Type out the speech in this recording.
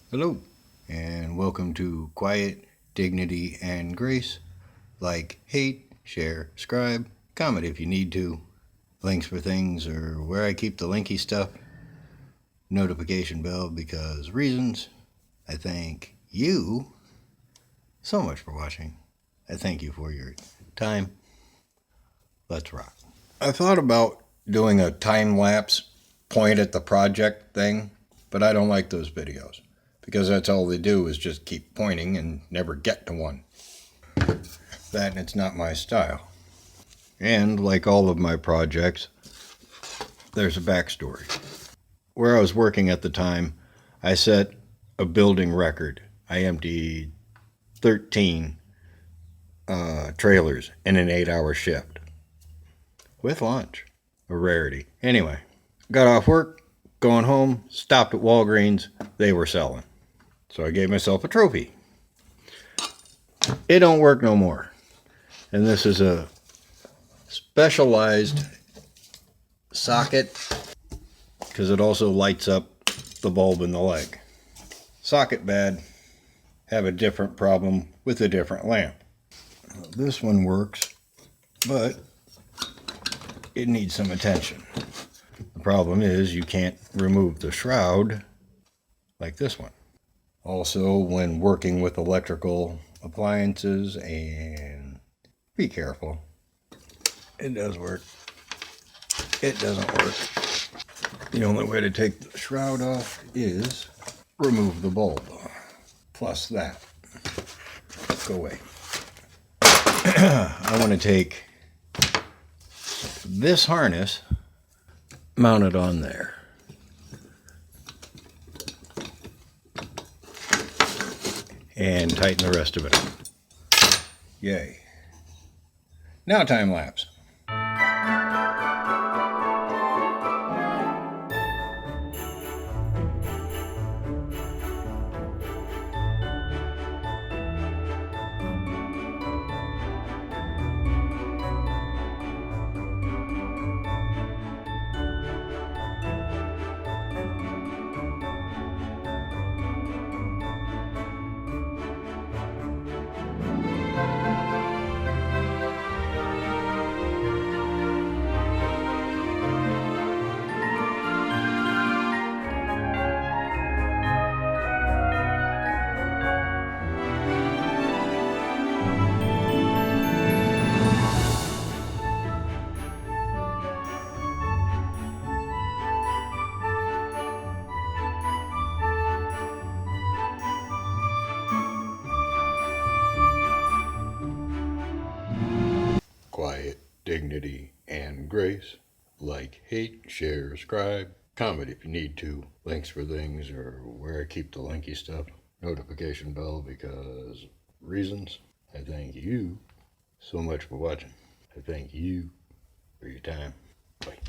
Hello, and welcome to Quiet, Dignity, and Grace. Like, hate, share, scribe, comment if you need to. Links for things or where I keep the linky stuff. Notification bell because reasons. I thank you so much for watching. I thank you for your time. Let's rock. I thought about doing a time-lapse point at the project thing, but I don't like those videos because that's all they do is just keep pointing and never get to one. That and it's not my style. And like all of my projects, there's a backstory. Where I was working at the time, I set a building record. I emptied 13 trailers in an 8-hour shift with lunch, a rarity. Anyway, got off work, going home, stopped at Walgreens. They were selling. So I gave myself a trophy. It don't work no more. And this is a specialized socket because it also lights up the bulb in the leg. Socket bad, have a different problem with a different lamp. This one works, but it needs some attention. The problem is you can't remove the shroud like this one. Also, when working with electrical appliances, and be careful. It does work. It doesn't work. The only way to take the shroud off is remove the bulb. Plus that. Go away. I want to take this harness, mount it on there. And tighten the rest of it up. Yay. Now time lapse. Quiet, dignity, and grace. Like, hate, share, scribe, comment if you need to. Links for things or where I keep the linky stuff. Notification bell because reasons. I thank you so much for watching. I thank you for your time. Bye.